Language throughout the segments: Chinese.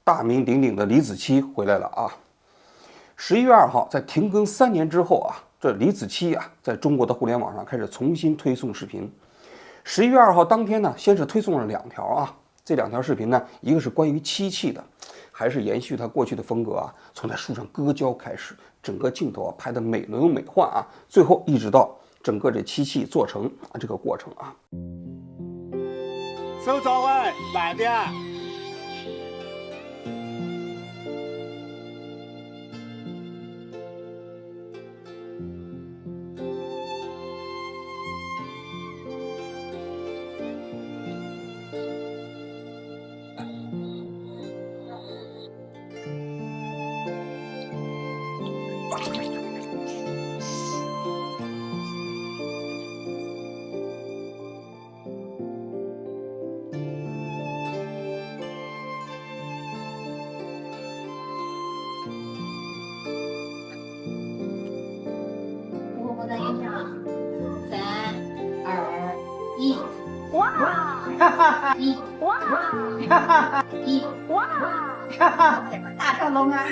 大名鼎鼎的李子柒回来了啊！11月2号，在停更3年之后啊，这李子柒啊，在中国的互联网上开始重新推送视频。11月2号当天呢，先是推送了2条啊，这2条视频呢，一个是关于漆器的，还是延续他过去的风格啊，从在树上割胶开始，整个镜头啊拍得美轮美奂啊，最后一直到整个这漆器做成啊这个过程啊。收早晚慢点。我在音上，3、2、1，哇！1，哇！1，哇！大成龙啊！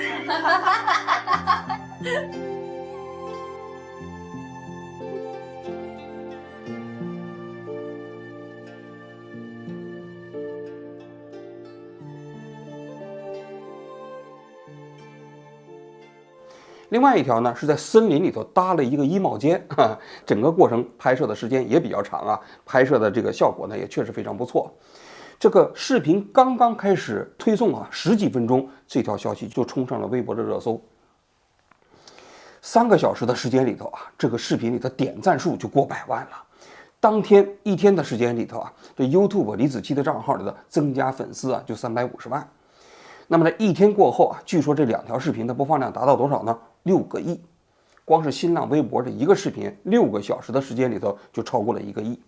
另外一条呢，是在森林里头搭了一个衣帽间，整个过程拍摄的时间也比较长啊，拍摄的这个效果呢也确实非常不错。这个视频刚刚开始推送啊，10几分钟，这条消息就冲上了微博的热搜。3个小时的时间里头啊，这个视频里的点赞数就过100万了。当天1天的时间里头啊，这 YouTube 李子柒的账号里的增加粉丝啊就350万。那么在1天过后啊，据说这2条视频的播放量达到多少呢？6个亿。光是新浪微博这一个视频，6个小时的时间里头就超过了1个亿。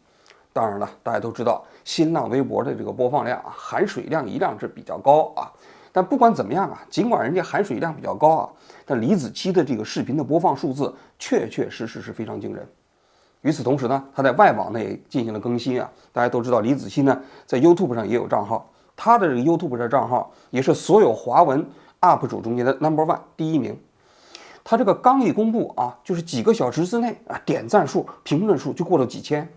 当然了，大家都知道新浪微博的这个播放量啊，含水量一样是比较高啊。但不管怎么样啊，尽管人家含水量比较高啊，但李子柒的这个视频的播放数字确实是非常惊人。与此同时呢，他在外网呢也进行了更新啊。大家都知道李子柒呢在 YouTube 上也有账号。他的这个 YouTube 这账号也是所有华文 UP 主中间的 No.1第1名。他这个刚一公布啊，就是几个小时之内啊，点赞数、评论数就过了几千。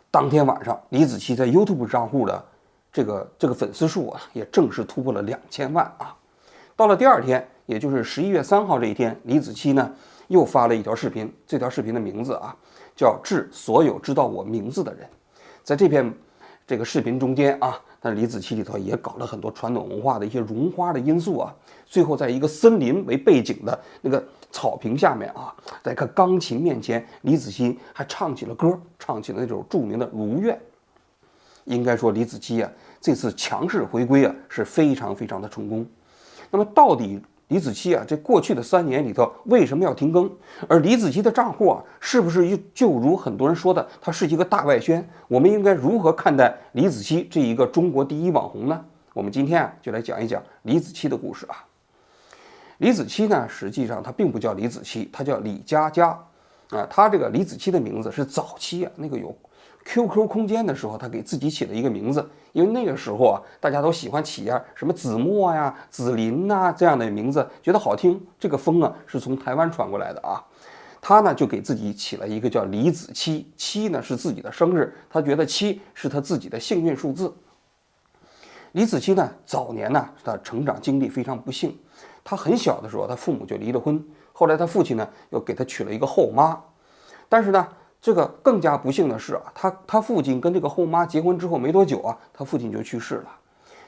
当天晚上，李子柒在 YouTube 账户的这个粉丝数啊，也正式突破了2000万啊。到了第2天，也就是11月3号这一天，李子柒呢又发了一条视频，这条视频的名字啊叫“致所有知道我名字的人”。在这个视频中间啊，那李子柒里头也搞了很多传统文化的一些融花的因素啊。最后在一个森林为背景的那个草坪下面啊，在一个钢琴面前，李子柒还唱起了歌，唱起了那首著名的《如愿》。应该说李子柒啊，这次强势回归啊是非常的成功。那么到底李子柒啊，这过去的3年里头为什么要停更？而李子柒的账户啊，是不是就如很多人说的，它是一个大外宣？我们应该如何看待李子柒这一个中国第1网红呢？我们今天啊，就来讲一讲李子柒的故事啊。李子柒呢，实际上他并不叫李子柒，他叫李佳佳啊。他这个李子柒的名字是早期啊那个有 QQ 空间的时候，他给自己起了一个名字。因为那个时候啊，大家都喜欢起呀什么子墨呀、子林呐这样的名字，觉得好听。这个风啊是从台湾传过来的啊。他呢就给自己起了一个叫李子柒，柒呢是自己的生日，他觉得7是他自己的幸运数字。李子柒呢早年呢他成长经历非常不幸，他很小的时候他父母就离了婚，后来他父亲呢又给他娶了一个后妈，但是呢这个更加不幸的是啊，他父亲跟这个后妈结婚之后没多久啊，他父亲就去世了。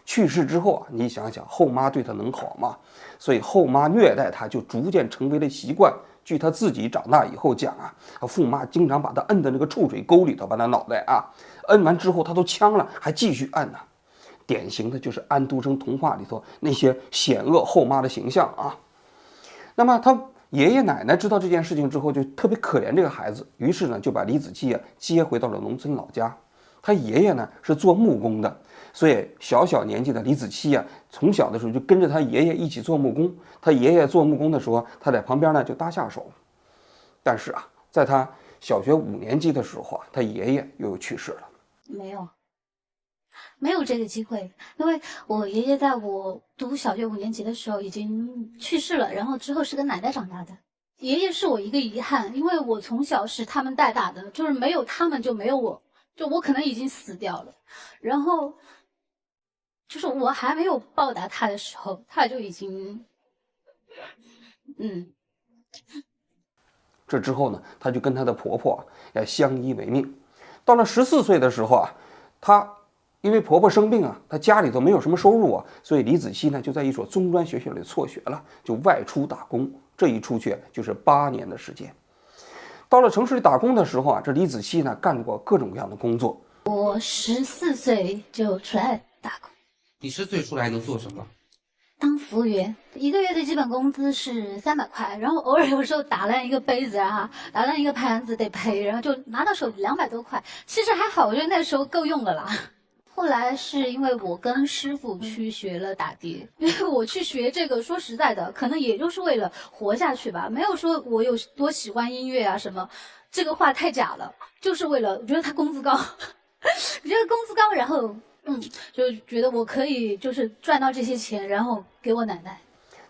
去世之后啊，你想想后妈对他能好吗？所以后妈虐待他就逐渐成为了习惯。据他自己长大以后讲啊，父妈经常把他摁在那个臭水沟里头，把他脑袋啊摁完之后他都呛了，还继续摁呢。典型的就是安徒生童话里头那些险恶后妈的形象啊。那么他爷爷奶奶知道这件事情之后，就特别可怜这个孩子，于是呢就把李子柒啊接回到了农村老家。他爷爷呢是做木工的，所以小年纪的李子柒啊，从小的时候就跟着他爷爷一起做木工。他爷爷做木工的时候，他在旁边呢就搭下手。但是啊，在他小学5年级的时候啊，他爷爷又去世了。没有这个机会，因为我爷爷在我读小学5年级的时候已经去世了，然后之后是跟奶奶长大的。爷爷是我一个遗憾，因为我从小是他们带大的，就是没有他们就没有我，就我可能已经死掉了。然后就是我还没有报答他的时候，他就已经，这之后呢，她就跟她的婆婆相依为命。到了14岁的时候啊，她因为婆婆生病啊，她家里头没有什么收入啊，所以李子柒呢就在一所中专学校里辍学了，就外出打工。这一出去就是8年的时间。到了城市里打工的时候啊，这李子柒呢干过各种各样的工作。我14岁就出来打工。你10岁出来能做什么？当服务员，1个月的基本工资是300块，然后偶尔有时候打烂一个杯子啊，打烂一个盘子得赔，然后就拿到手200多块，其实还好，我觉得那时候够用了啦。后来是因为我跟师傅去学了打碟，因为我去学这个，说实在的，可能也就是为了活下去吧，没有说我有多喜欢音乐啊什么，这个话太假了，就是为了我觉得他工资高，我觉得工资高，然后就觉得我可以就是赚到这些钱，然后给我奶奶。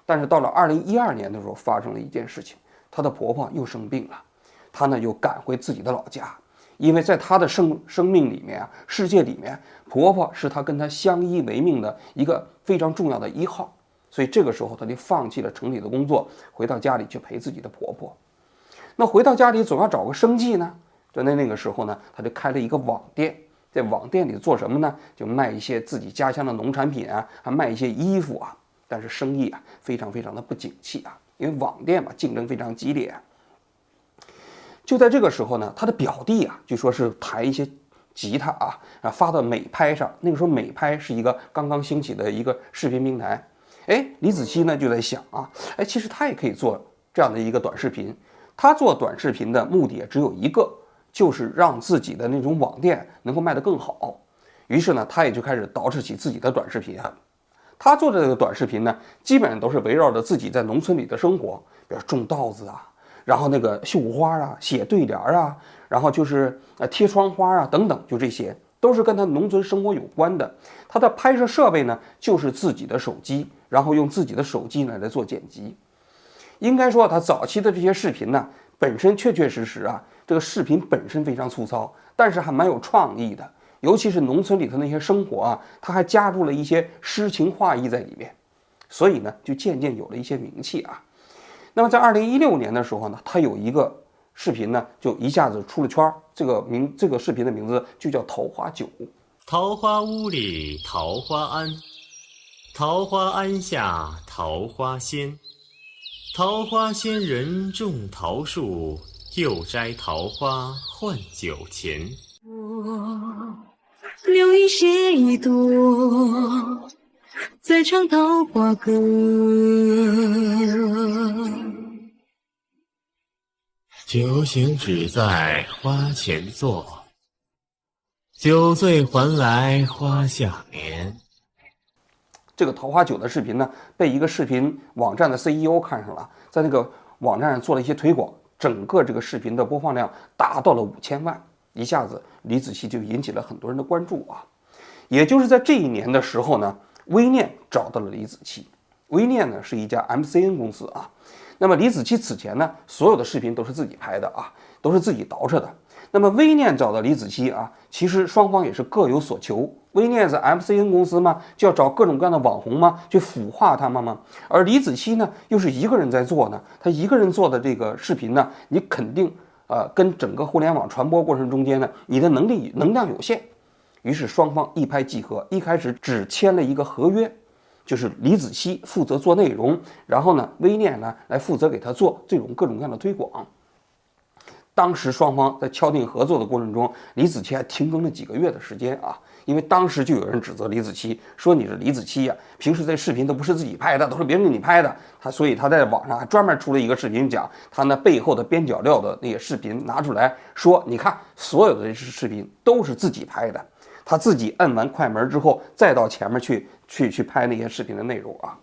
但是到了2012年的时候，发生了一件事情，她的婆婆又生病了，她呢又赶回自己的老家。因为在她的生命里面啊，世界里面，婆婆是她跟她相依为命的一个非常重要的1号，所以这个时候她就放弃了城里的工作，回到家里去陪自己的婆婆。那回到家里总要找个生计呢，就在那个时候呢，她就开了一个网店，在网店里做什么呢？就卖一些自己家乡的农产品啊，还卖一些衣服啊。但是生意啊非常的不景气啊，因为网店嘛竞争非常激烈。就在这个时候呢，他的表弟啊，据说是弹一些吉他啊发到美拍上。那个时候美拍是一个刚刚兴起的一个视频平台。李子柒呢就在想啊，其实他也可以做这样的一个短视频。他做短视频的目的也只有一个，就是让自己的那种网店能够卖得更好。于是呢，他也就开始捯饬起自己的短视频啊。他做的这个短视频呢，基本上都是围绕着自己在农村里的生活，比如种稻子啊，然后那个绣花啊，写对联啊，然后就是贴窗花啊等等，就这些都是跟他农村生活有关的。他的拍摄设备呢，就是自己的手机，然后用自己的手机呢来做剪辑。应该说他早期的这些视频呢，本身确实啊，这个视频本身非常粗糙，但是还蛮有创意的。尤其是农村里头那些生活啊，他还加入了一些诗情画意在里面，所以呢，就渐渐有了一些名气啊。那么在2016年的时候呢，他有一个视频呢，就一下子出了圈。这个视频的名字就叫《桃花酒》。桃花坞里桃花庵，桃花庵下桃花仙。桃花仙人种桃树，又摘桃花换酒钱。留一些一朵，再唱桃花歌。酒醒只在花前坐，酒醉还来花下眠。这个桃花酒的视频呢，被一个视频网站的 CEO 看上了，在那个网站上做了一些推广，整个这个视频的播放量达到了5000万，一下子李子柒就引起了很多人的关注啊。也就是在这一年的时候呢，微念找到了李子柒。微念呢是一家 MCN 公司啊。那么李子柒此前呢，所有的视频都是自己拍的啊，都是自己捯饬的。那么微念找到李子柒啊，其实双方也是各有所求。微念是 MCN 公司嘛，就要找各种各样的网红嘛，去孵化他们嘛。而李子柒呢，又是一个人在做呢，他一个人做的这个视频呢，你肯定跟整个互联网传播过程中间呢，你的能量有限。于是双方一拍即合，一开始只签了一个合约，就是李子柒负责做内容，然后呢，微念呢来负责给他做这种各种各样的推广。当时双方在敲定合作的过程中，李子柒还停更了几个月的时间啊，因为当时就有人指责李子柒说你是李子柒呀，平时这视频都不是自己拍的，都是别人给你拍的。所以他在网上还专门出了一个视频，讲他那背后的边角料的那些视频拿出来说，你看所有的这些视频都是自己拍的，他自己摁完快门之后，再到前面去拍那些视频的内容啊。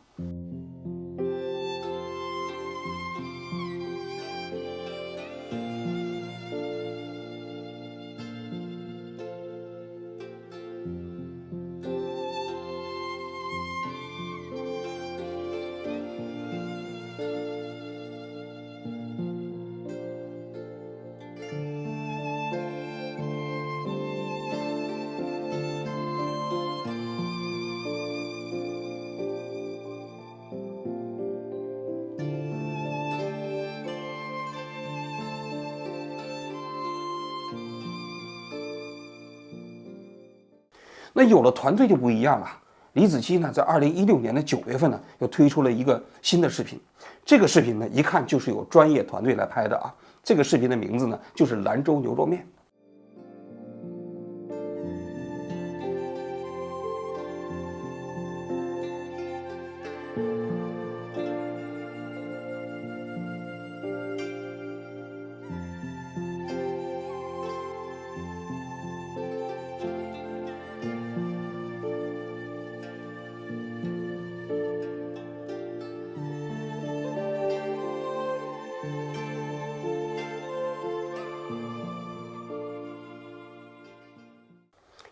那有了团队就不一样了。李子柒呢，在2016年的9月份呢，又推出了一个新的视频。这个视频呢，一看就是有专业团队来拍的啊。这个视频的名字呢，就是兰州牛肉面。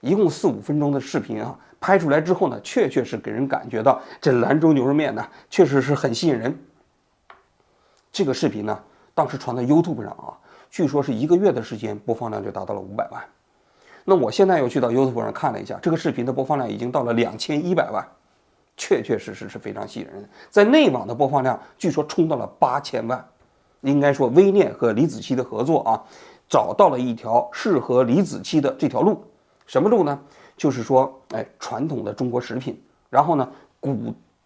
一共4、5分钟的视频啊，拍出来之后呢，确实是给人感觉到这兰州牛肉面呢，确实是很吸引人。这个视频呢，当时传到 YouTube 上啊，据说是1个月的时间播放量就达到了500万。那我现在又去到 YouTube 上看了一下，这个视频的播放量已经到了2100万，确实是非常吸引人。在内网的播放量据说冲到了8000万。应该说微念和李子柒的合作啊，找到了一条适合李子柒的这条路。什么路呢？就是说，传统的中国食品，然后呢，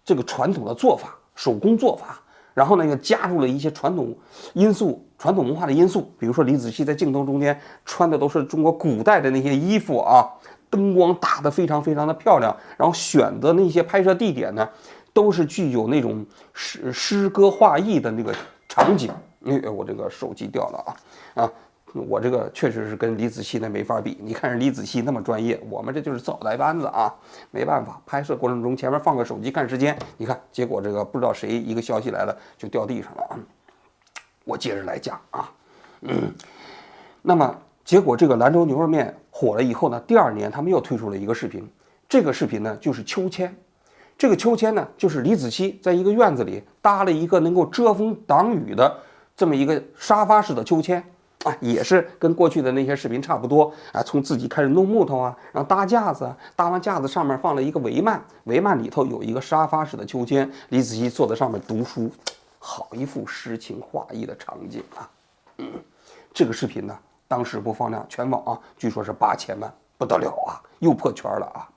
这个传统的做法，手工做法，然后呢，又加入了一些传统因素、传统文化的因素。比如说李子柒在镜头中间穿的都是中国古代的那些衣服啊，灯光打得非常的漂亮，然后选的那些拍摄地点呢，都是具有那种诗歌画意的那个场景。我这个手机掉了啊！我这个确实是跟李子柒的没法比。你看人李子柒那么专业，我们这就是早来班子啊，没办法。拍摄过程中前面放个手机看时间，你看，结果这个不知道谁一个消息来了就掉地上了啊。我接着来讲啊，那么结果这个兰州牛肉面火了以后呢，第2年他们又推出了一个视频，这个视频呢就是秋千。这个秋千呢，就是李子柒在一个院子里搭了一个能够遮风挡雨的这么一个沙发式的秋千啊，也是跟过去的那些视频差不多啊。从自己开始弄木头啊，然后搭架子，搭完架子上面放了一个帷幔，帷幔里头有一个沙发式的秋千，李子柒坐在上面读书，好一幅诗情画意的场景啊。这个视频呢，当时播放量全网啊，据说是8000万，不得了啊，又破圈了啊。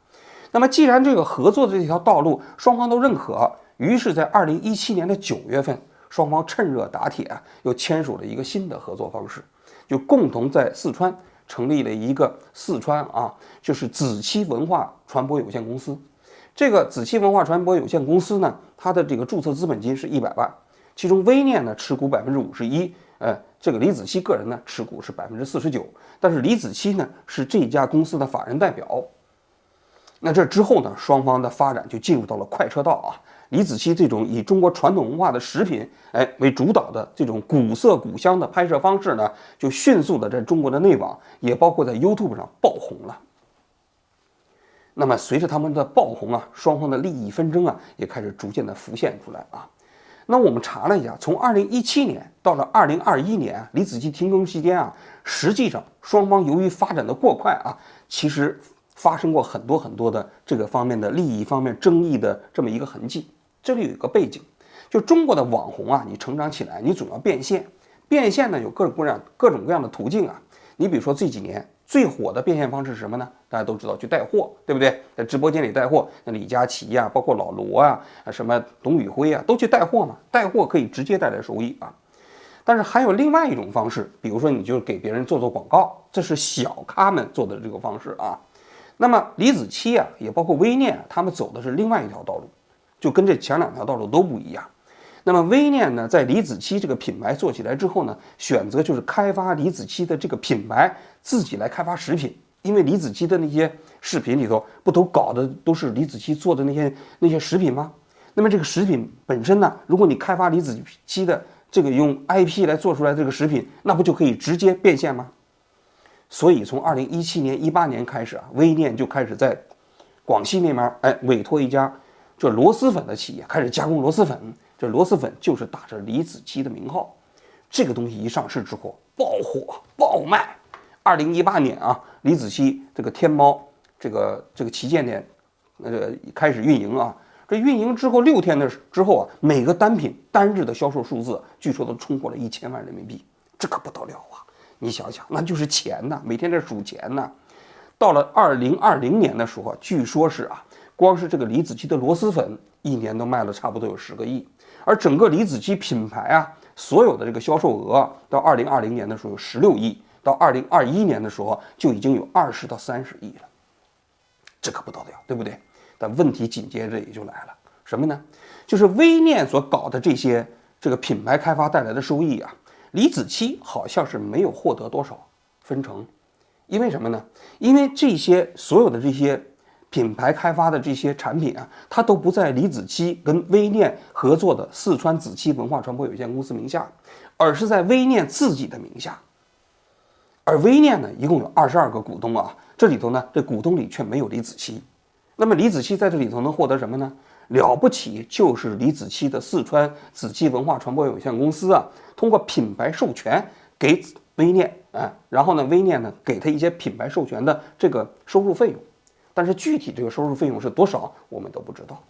那么既然这个合作的这条道路双方都认可，于是在2017年的9月份，双方趁热打铁啊，又签署了一个新的合作方式，就共同在四川成立了一个四川就是子柒文化传播有限公司。这个子柒文化传播有限公司呢，它的这个注册资本金是100万，其中微念呢持股51%，这个李子柒个人呢持股是49%，但是李子柒呢是这家公司的法人代表。那这之后呢，双方的发展就进入到了快车道啊。李子柒这种以中国传统文化的食品为主导的这种古色古香的拍摄方式呢，就迅速的在中国的内网，也包括在 YouTube 上爆红了。那么随着他们的爆红啊，双方的利益纷争啊，也开始逐渐的浮现出来啊。那我们查了一下，从2017年到了2021年，李子柒停更期间啊，实际上双方由于发展的过快啊，其实发生过很多的这个方面的利益方面争议的这么一个痕迹。这里有一个背景，就中国的网红啊，你成长起来，你总要变现。变现呢有各种各样的途径啊。你比如说这几年最火的变现方式是什么呢？大家都知道，去带货，对不对？在直播间里带货，那李佳琦呀，包括老罗啊，什么董宇辉啊，都去带货嘛。带货可以直接带来收益啊。但是还有另外一种方式，比如说你就给别人做广告，这是小咖们做的这个方式啊。那么李子柒啊，也包括微念，他们走的是另外一条道路，就跟这前2条道路都不一样。那么微念呢，在李子柒这个品牌做起来之后呢，选择就是开发李子柒的这个品牌，自己来开发食品。因为李子柒的那些视频里头不都搞的都是李子柒做的那些食品吗？那么这个食品本身呢，如果你开发李子柒的这个用 IP 来做出来这个食品，那不就可以直接变现吗？所以从2017年、18年开始啊，微念就开始在广西那边委托一家这螺蛳粉的企业开始加工螺蛳粉。这螺蛳粉就是打着李子柒的名号。这个东西一上市之后爆火爆卖。2018年啊，李子柒这个天猫这个旗舰店开始运营啊。这运营之后6天之后啊，每个单品单日的销售数字据说都冲过了1000万人民币，这可不得了啊！你想想，那就是钱呐，每天在数钱呐。到了2020年的时候，据说是光是这个李子柒的螺蛳粉一年都卖了差不多有10个亿，而整个李子柒品牌所有的这个销售额到2020年的时候有16亿，到2021年的时候就已经有20到30亿了，这可不得了，对不对？但问题紧接着也就来了，什么呢？就是微念所搞的这个品牌开发带来的收益李子柒好像是没有获得多少分成，因为什么呢？因为所有的这些品牌开发的这些产品它都不在李子柒跟微念合作的四川子柒文化传播有限公司名下，而是在微念自己的名下。而微念呢，一共有22个股东这里头呢，这股东里却没有李子柒。那么李子柒在这里头能获得什么呢？了不起就是李子柒的四川子柒文化传播有限公司通过品牌授权给微念然后呢，微念呢给他一些品牌授权的这个收入费用，但是具体这个收入费用是多少，我们都不知道。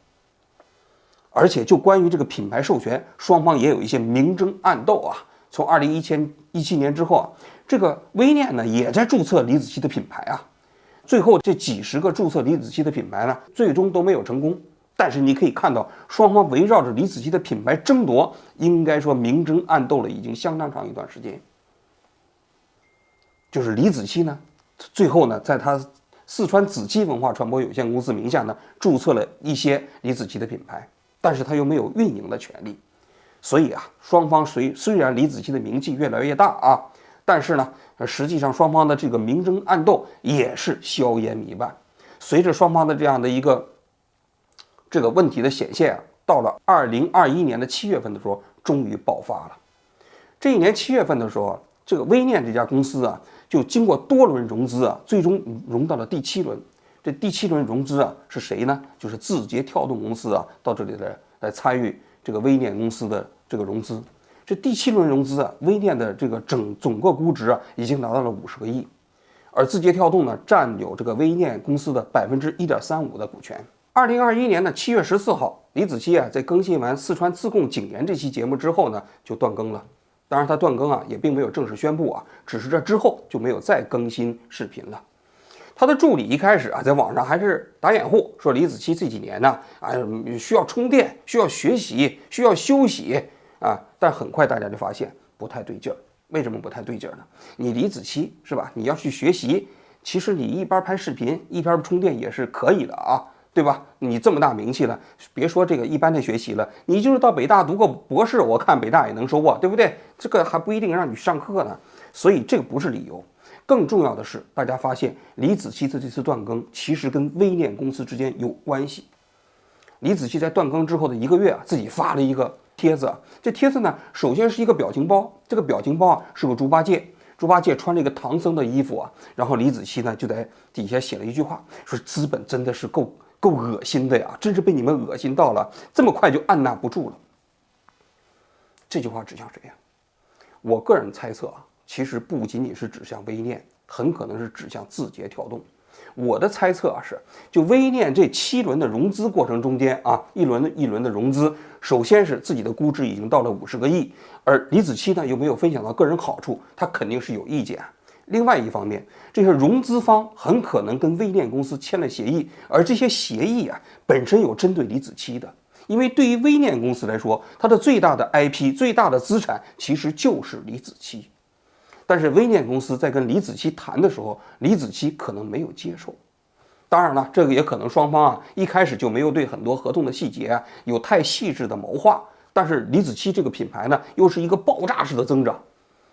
而且就关于这个品牌授权，双方也有一些明争暗斗从2017年之后这个微念呢也在注册李子柒的品牌最后这几十个注册李子柒的品牌呢，最终都没有成功。但是你可以看到，双方围绕着李子柒的品牌争夺，应该说明争暗斗了已经相当长一段时间。就是李子柒呢，最后呢，在他四川子柒文化传播有限公司名下呢，注册了一些李子柒的品牌，但是他又没有运营的权利。所以双方虽然李子柒的名气越来越大但是呢，实际上双方的这个明争暗斗也是硝烟弥漫。随着双方的这样的一个这个问题的显现到了2021年的7月份的时候，终于爆发了。这一年7月份的时候，这个微念这家公司就经过多轮融资最终融到了第7轮。这第7轮融资是谁呢？就是字节跳动公司到这里来参与这个微念公司的这个融资。这第7轮融资微念的这个总个估值已经达到了50个亿，而字节跳动呢占有这个微念公司的1.35%的股权。2021年的7月14号，李子柒在更新完四川自贡景言这期节目之后呢，就断更了。当然，他断更也并没有正式宣布只是这之后就没有再更新视频了。他的助理一开始在网上还是打掩护，说李子柒这几年呢需要充电，需要学习，需要休息但很快大家就发现不太对劲儿。为什么不太对劲儿呢？你李子柒是吧？你要去学习，其实你一边拍视频一边充电也是可以的对吧？你这么大名气了，别说这个一般的学习了，你就是到北大读个博士，我看北大也能收对不对？这个还不一定让你上课呢，所以这个不是理由。更重要的是，大家发现李子柒的这次断更其实跟微念公司之间有关系。李子柒在断更之后的1个月自己发了一个帖子，这帖子呢，首先是一个表情包，这个表情包是个猪八戒。猪八戒穿了一个唐僧的衣服然后李子柒呢就在底下写了一句话，说资本真的是够恶心的呀，真是被你们恶心到了，这么快就按捺不住了。这句话指向谁呀？我个人猜测其实不仅仅是指向微念，很可能是指向字节跳动。我的猜测是，就微念这7轮的融资过程中间一轮的融资，首先是自己的估值已经到了50个亿，而李子柒呢又没有分享到个人好处，他肯定是有意见。另外一方面，这些融资方很可能跟微念公司签了协议，而这些协议本身有针对李子柒的，因为对于微念公司来说，它的最大的 IP、最大的资产其实就是李子柒。但是微念公司在跟李子柒谈的时候，李子柒可能没有接受。当然了，这个也可能双方一开始就没有对很多合同的细节有太细致的谋划。但是李子柒这个品牌呢，又是一个爆炸式的增长，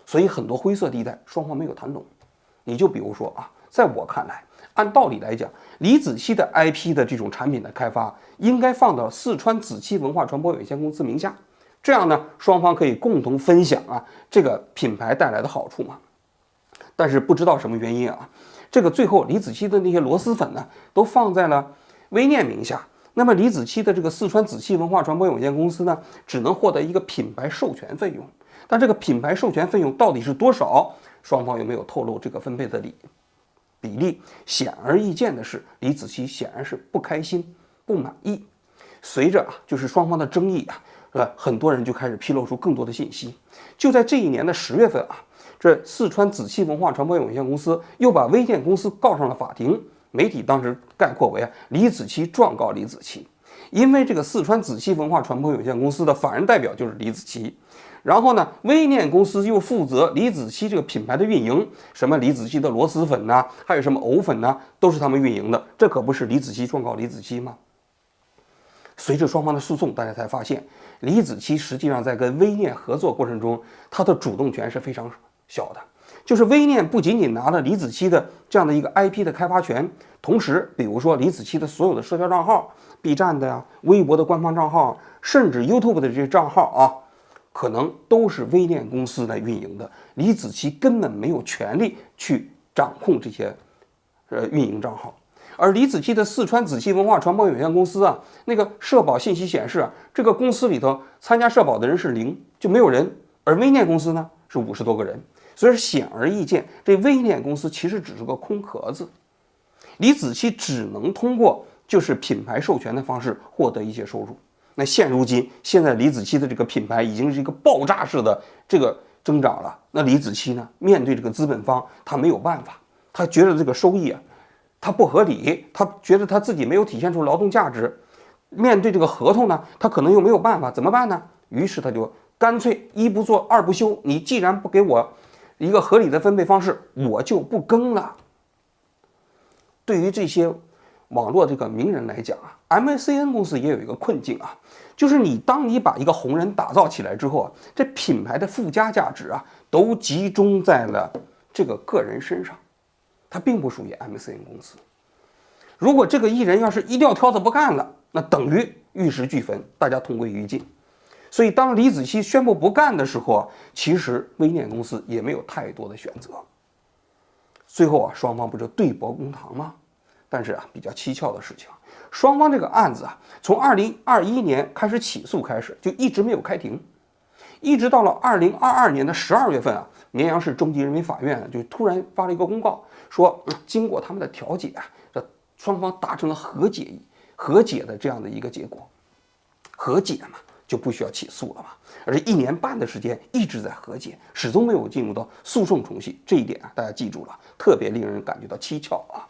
所以很多灰色地带双方没有谈懂。你就比如说在我看来，按道理来讲，李子柒的 IP 的这种产品的开发应该放到四川子柒文化传播有限公司名下，这样呢，双方可以共同分享这个品牌带来的好处嘛。但是不知道什么原因这个最后李子柒的那些螺蛳粉呢，都放在了微念名下。那么李子柒的这个四川子柒文化传播有限公司呢，只能获得一个品牌授权费用。但这个品牌授权费用到底是多少？双方又没有透露这个分配的比例。显而易见的是，李子柒显然是不开心、不满意。随着就是双方的争议很多人就开始披露出更多的信息。就在这一年的10月份这四川子期文化传播有限公司又把微念公司告上了法庭。媒体当时概括为李子柒状告李子柒，因为这个四川子期文化传播有限公司的法人代表就是李子柒。然后呢，微念公司又负责李子柒这个品牌的运营，什么李子柒的螺蛳粉呐，还有什么藕粉呐，都是他们运营的。这可不是李子柒状告李子柒吗？随着双方的诉讼，大家才发现，李子柒实际上在跟微念合作过程中，他的主动权是非常小的。就是微念不仅仅拿了李子柒的这样的一个 IP 的开发权，同时，比如说李子柒的所有的社交账号、B 站的呀、微博的官方账号，甚至 YouTube 的这些账号啊，可能都是微念公司来运营的。李子柒根本没有权利去掌控这些运营账号。而李子柒的四川子期文化传播有限公司啊，那个社保信息显示啊，这个公司里头参加社保的人是0，就没有人。而微念公司呢是50多个人。所以显而易见，这微念公司其实只是个空壳子。李子柒只能通过就是品牌授权的方式获得一些收入。那现在李子柒的这个品牌已经是一个爆炸式的这个增长了。那李子柒呢，面对这个资本方，他没有办法，他觉得这个收益啊，他不合理，他觉得他自己没有体现出劳动价值。面对这个合同呢，他可能又没有办法，怎么办呢？于是他就干脆一不做二不休，你既然不给我一个合理的分配方式，我就不更了。对于这些网络这个名人来讲啊 ，MACN 公司也有一个困境啊，就是当你把一个红人打造起来之后啊，这品牌的附加价值啊，都集中在了这个个人身上，它并不属于 MACN 公司。如果这个艺人要是一撂挑子不干了，那等于玉石俱焚，大家同归于尽。所以当李子柒宣布不干的时候啊，其实微念公司也没有太多的选择。最后啊，双方不就对簿公堂吗？但是啊，比较蹊跷的事情，双方这个案子啊，从2021年开始起诉开始，就一直没有开庭，一直到了2022年的12月份啊，绵阳市中级人民法院就突然发了一个公告，说经过他们的调解啊，这双方达成了和解的这样的一个结果。和解嘛，就不需要起诉了嘛。而且1年半的时间一直在和解，始终没有进入到诉讼程序，这一点啊，大家记住了，特别令人感觉到蹊跷啊。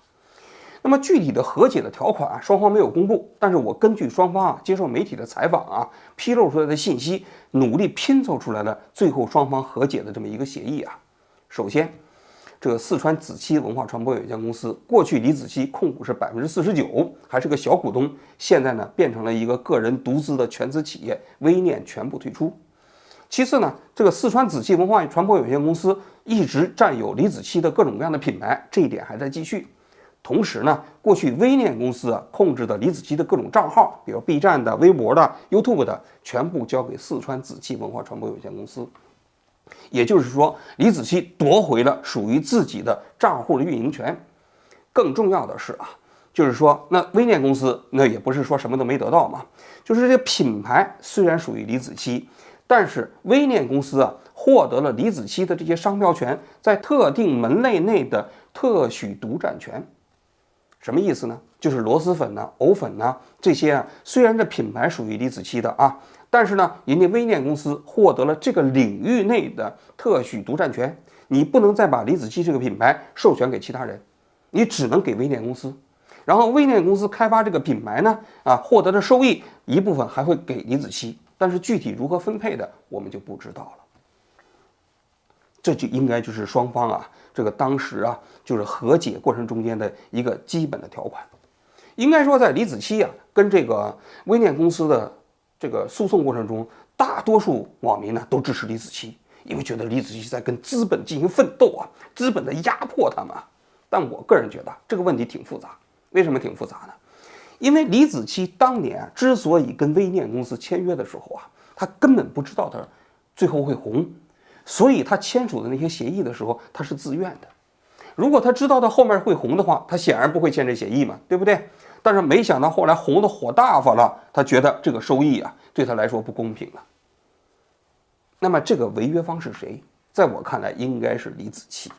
那么具体的和解的条款啊，双方没有公布，但是我根据双方接受媒体的采访啊，披露出来的信息，努力拼凑出来了最后双方和解的这么一个协议啊。首先，这个四川子期文化传播有限公司过去李子柒控股是49%，还是个小股东，现在呢变成了一个个人独资的全资企业，微念全部退出。其次呢，这个四川子期文化传播有限公司一直占有李子柒的各种各样的品牌，这一点还在继续。同时呢，过去微念公司控制的李子柒的各种账号，比如 B 站的、微博的、YouTube 的，全部交给四川子期文化传播有限公司。也就是说，李子柒夺回了属于自己的账户的运营权。更重要的是啊，就是说，那微念公司那也不是说什么都没得到嘛，就是这品牌虽然属于李子柒，但是微念公司获得了李子柒的这些商标权在特定门类内的特许独占权。什么意思呢？就是螺蛳粉呐、藕粉呐这些虽然这品牌属于李子柒的啊，但是呢，人家微念公司获得了这个领域内的特许独占权，你不能再把李子柒这个品牌授权给其他人，你只能给微念公司。然后微念公司开发这个品牌呢，获得的收益一部分还会给李子柒，但是具体如何分配的，我们就不知道了。这就应该就是双方这个当时就是和解过程中间的一个基本的条款。应该说，在李子柒跟这个微念公司的这个诉讼过程中，大多数网民呢都支持李子柒，因为觉得李子柒在跟资本进行奋斗资本在压迫他们。但我个人觉得这个问题挺复杂。为什么挺复杂呢？因为李子柒当年之所以跟微念公司签约的时候他根本不知道他最后会红，所以他签署的那些协议的时候，他是自愿的。如果他知道他后面会红的话，他显然不会签这协议嘛，对不对？但是没想到后来红的火大发了，他觉得这个收益对他来说不公平了。那么这个违约方是谁？在我看来应该是李子柒。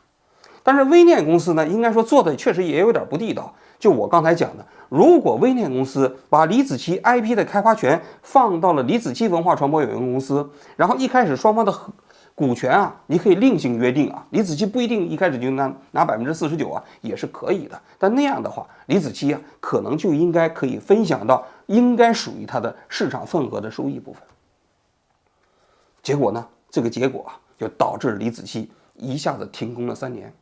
但是微念公司呢，应该说做的确实也有点不地道。就我刚才讲的，如果微念公司把李子柒 IP 的开发权放到了李子柒文化传播有限公司，然后一开始双方的股权啊，你可以另行约定啊，李子柒不一定一开始就拿49%啊，也是可以的。但那样的话，李子柒啊，可能就应该可以分享到应该属于他的市场份额的收益部分。结果呢，这个结果啊，就导致李子柒一下子停工了3年。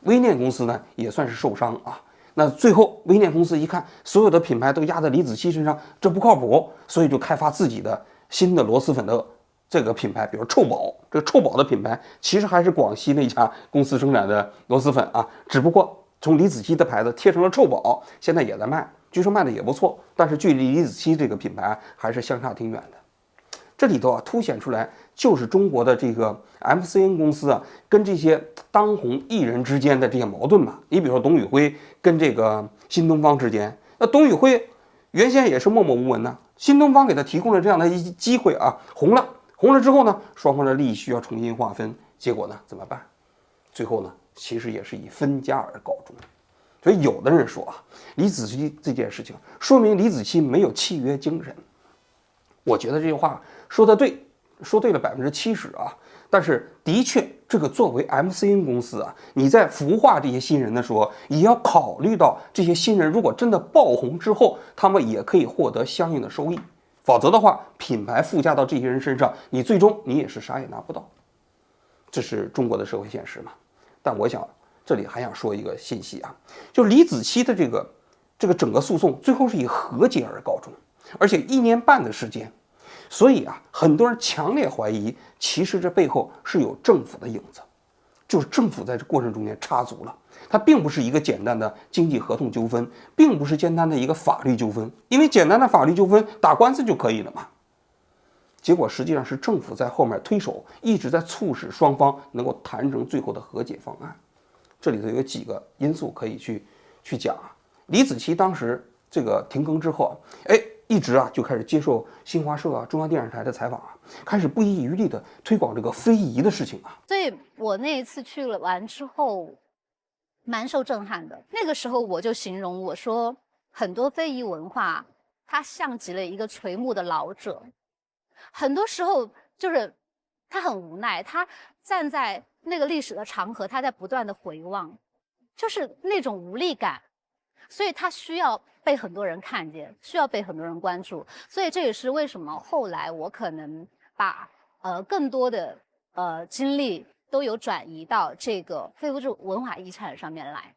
微念公司呢，也算是受伤啊。那最后，微念公司一看所有的品牌都压在李子柒身上，这不靠谱，所以就开发自己的新的螺蛳粉的这个品牌，比如臭宝。这个臭宝的品牌其实还是广西那家公司生产的螺蛳粉啊，只不过从李子柒的牌子贴成了臭宝，现在也在卖，据说卖的也不错，但是距离李子柒这个品牌还是相差挺远的。这里头啊，凸显出来就是中国的这个 MCN 公司啊，跟这些当红艺人之间的这些矛盾嘛。你比如说董宇辉跟这个新东方之间，那董宇辉原先也是默默无闻呢，新东方给他提供了这样的一机会啊，红了之后呢，双方的利益需要重新划分，结果呢怎么办？最后呢，其实也是以分家而告终。所以有的人说啊，李子柒这件事情说明李子柒没有契约精神。我觉得这句话说得对，说对了70%啊。但是的确，这个作为 MCN 公司啊，你在孵化这些新人的时候，也要考虑到这些新人如果真的爆红之后，他们也可以获得相应的收益。否则的话，品牌附加到这些人身上，你最终你也是啥也拿不到。这是中国的社会现实嘛。但我想这里还想说一个信息啊，就李子柒的这个整个诉讼最后是以和解而告终。而且1年半的时间，所以啊，很多人强烈怀疑，其实这背后是有政府的影子，就是政府在这过程中间插足了。它并不是一个简单的经济合同纠纷，并不是简单的一个法律纠纷，因为简单的法律纠纷打官司就可以了嘛。结果实际上是政府在后面推手，一直在促使双方能够谈成最后的和解方案。这里头有几个因素可以去讲啊。李子柒当时这个停更之后，一直啊就开始接受新华社啊、中央电视台的采访啊，开始不遗余力的推广这个非遗的事情啊。所以我那一次去了完之后，蛮受震撼的。那个时候我就形容我说，很多非遗文化它像极了一个垂暮的老者，很多时候就是他很无奈，他站在那个历史的长河，他在不断的回望，就是那种无力感，所以他需要被很多人看见，需要被很多人关注。所以这也是为什么后来我可能把更多的精力都有转移到这个非物质文化遗产上面来。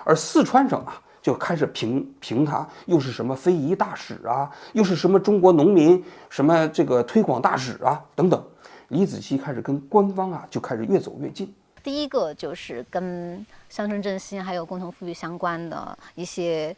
而四川省啊就开始评他又是什么非遗大使啊，又是什么中国农民什么这个推广大使啊等等。李子柒开始跟官方啊就开始越走越近。第一个就是跟乡村振兴还有共同富裕相关的一些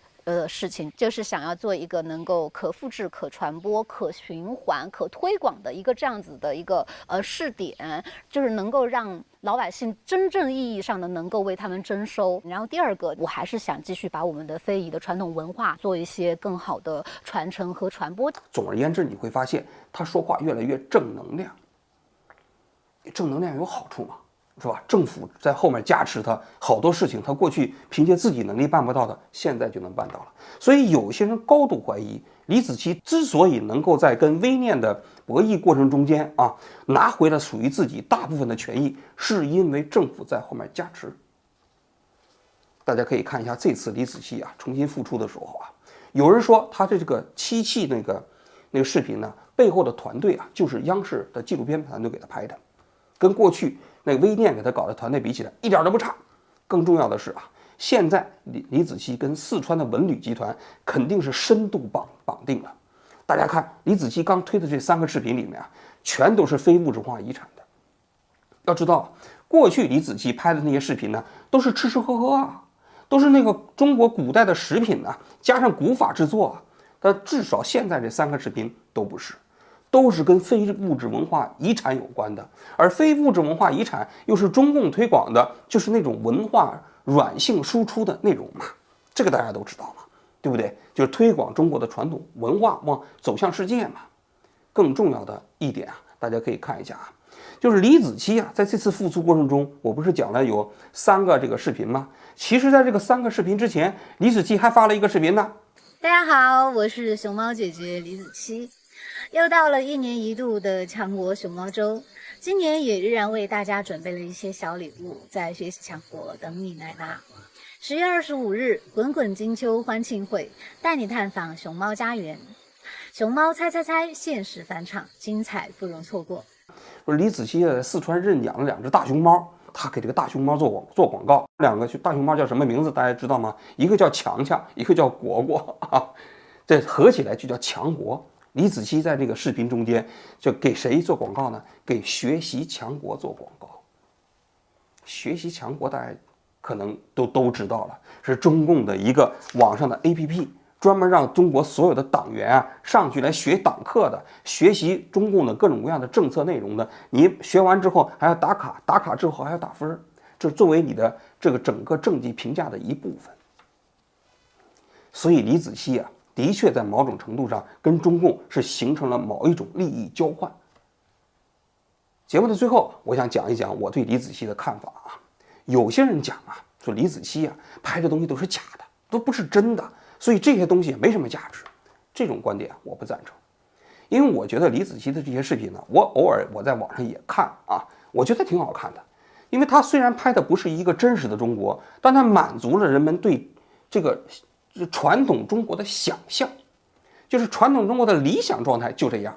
事情，就是想要做一个能够可复制、可传播、可循环、可推广的一个这样子的一个试点，就是能够让老百姓真正意义上的能够为他们征收。然后第二个，我还是想继续把我们的非遗的传统文化做一些更好的传承和传播。总而言之，你会发现他说话越来越正能量。正能量有好处嘛，是吧？政府在后面加持他，好多事情他过去凭借自己能力办不到的，现在就能办到了。所以有些人高度怀疑，李子柒之所以能够在跟微念的博弈过程中间啊，拿回了属于自己大部分的权益，是因为政府在后面加持。大家可以看一下这次李子柒啊重新复出的时候啊，有人说他的这个七气那个视频呢，背后的团队啊，就是央视的纪录片团队给他拍的。跟过去那个微念给他搞的团队比起来，一点都不差。更重要的是啊，现在李子柒跟四川的文旅集团肯定是深度绑定了。大家看李子柒刚推的这3个视频里面啊，全都是非物质文化遗产的。要知道，过去李子柒拍的那些视频呢，都是吃吃喝喝啊，都是那个中国古代的食品啊，加上古法制作啊。但至少现在这3个视频都不是。都是跟非物质文化遗产有关的，而非物质文化遗产又是中共推广的，就是那种文化软性输出的内容嘛，这个大家都知道嘛，对不对？就是推广中国的传统文化往走向世界嘛。更重要的一点啊，大家可以看一下啊，就是李子柒啊，在这次复出过程中，我不是讲了有3个这个视频吗？其实在这个3个视频之前，李子柒还发了一个视频呢。大家好，我是熊猫姐姐李子柒。又到了1年1度的强国熊猫周，今年也依然为大家准备了一些小礼物，在学习强国等你来拿。10月25日，滚滚金秋欢庆会带你探访熊猫家园，熊猫猜猜猜限时返场，精彩不容错过。说李子柒在四川认养了2只大熊猫，他给这个大熊猫做广告。2个大熊猫叫什么名字？大家知道吗？一个叫强强，一个叫果果啊，这合起来就叫强国。李子柒在这个视频中间就给谁做广告呢？给学习强国做广告。学习强国大家可能都知道了，是中共的一个网上的 APP， 专门让中国所有的党员啊上去来学党课的，学习中共的各种各样的政策内容的。你学完之后还要打卡，打卡之后还要打分，这作为你的这个整个政绩评价的一部分。所以李子柒啊，的确在某种程度上跟中共是形成了某一种利益交换。节目的最后，我想讲一讲我对李子柒的看法啊。有些人讲啊，说李子柒啊拍的东西都是假的，都不是真的，所以这些东西也没什么价值。这种观点我不赞成，因为我觉得李子柒的这些视频呢，我偶尔在网上也看啊，我觉得挺好看的。因为他虽然拍的不是一个真实的中国，但他满足了人们对这个传统中国的想象，就是传统中国的理想状态就这样。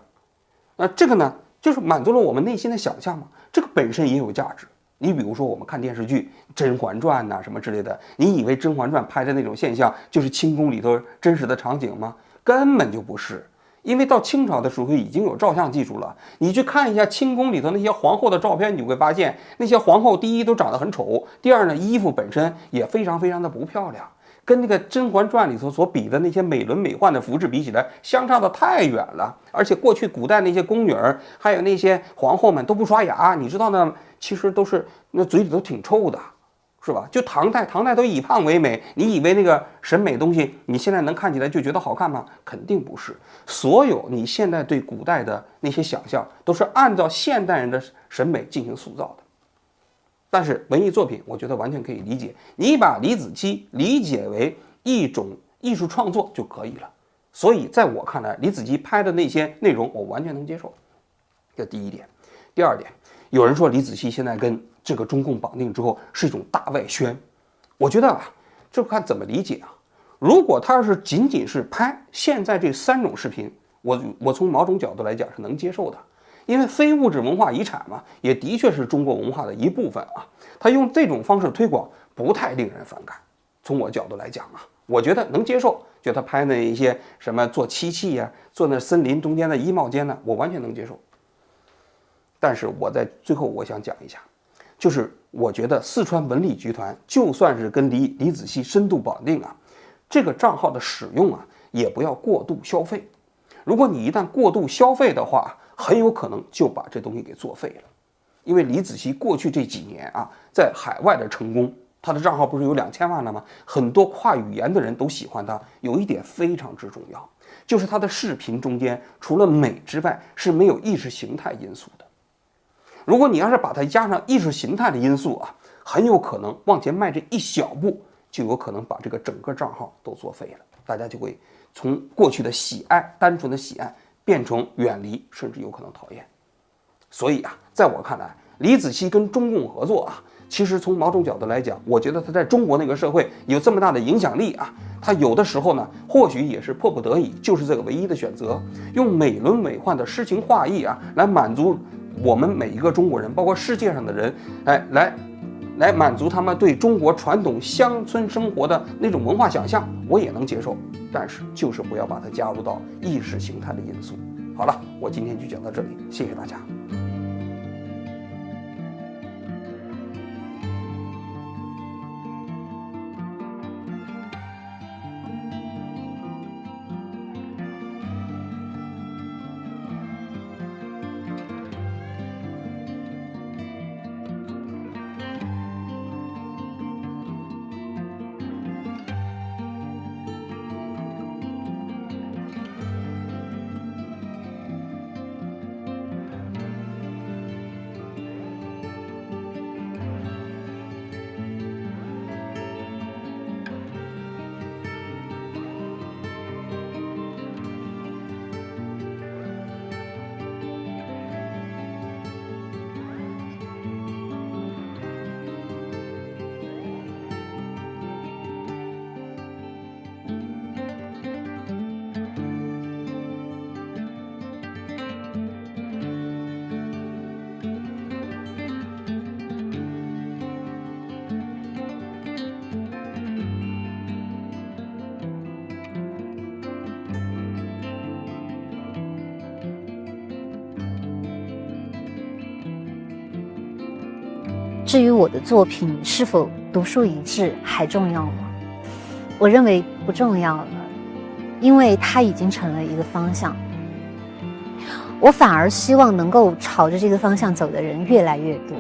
这个呢，就是满足了我们内心的想象嘛，这个本身也有价值。你比如说我们看电视剧《甄嬛传》呐什么之类的，你以为《甄嬛传》拍的那种现象就是清宫里头真实的场景吗？根本就不是。因为到清朝的时候已经有照相技术了，你去看一下清宫里头那些皇后的照片，你就会发现那些皇后第一都长得很丑，第二呢衣服本身也非常非常的不漂亮，跟那个《甄嬛传》里头所比的那些美轮美奂的服饰比起来，相差的太远了。而且过去古代那些宫女儿还有那些皇后们都不刷牙，你知道呢，其实都是那嘴里都挺臭的，是吧？就唐代都以胖为美，你以为那个审美东西你现在能看起来就觉得好看吗？肯定不是。所有你现在对古代的那些想象都是按照现代人的审美进行塑造的。但是文艺作品我觉得完全可以理解，你把李子柒理解为一种艺术创作就可以了。所以在我看来，李子柒拍的那些内容我完全能接受，这第一点。第二点，有人说李子柒现在跟这个中共绑定之后是一种大外宣，我觉得啊，这看怎么理解啊。如果他要是仅仅是拍现在这3种视频，我从某种角度来讲是能接受的，因为非物质文化遗产嘛，也的确是中国文化的一部分啊。他用这种方式推广，不太令人反感。从我角度来讲啊，我觉得能接受。就他拍那一些什么做漆器呀，做那森林中间的衣帽间呢，我完全能接受。但是我在最后我想讲一下，就是我觉得四川文理集团就算是跟李子柒深度绑定啊，这个账号的使用啊，也不要过度消费。如果你一旦过度消费的话，很有可能就把这东西给作废了。因为李子柒过去这几年啊，在海外的成功，他的账号不是有2000万了吗？很多跨语言的人都喜欢他。有一点非常之重要，就是他的视频中间除了美之外是没有意识形态因素的。如果你要是把它加上意识形态的因素啊，很有可能往前迈这一小步，就有可能把这个整个账号都作废了。大家就会从过去的喜爱，单纯的喜爱，变成远离，甚至有可能讨厌。所以啊，在我看来，李子柒跟中共合作啊，其实从某种角度来讲，我觉得他在中国那个社会有这么大的影响力啊，他有的时候呢，或许也是迫不得已，就是这个唯一的选择，用美轮美奂的诗情画意啊，来满足我们每一个中国人，包括世界上的人，来满足他们对中国传统乡村生活的那种文化想象，我也能接受，但是就是不要把它加入到意识形态的因素。好了，我今天就讲到这里，谢谢大家。至于我的作品是否独树一帜还重要吗？我认为不重要了，因为它已经成了一个方向。我反而希望能够朝着这个方向走的人越来越多。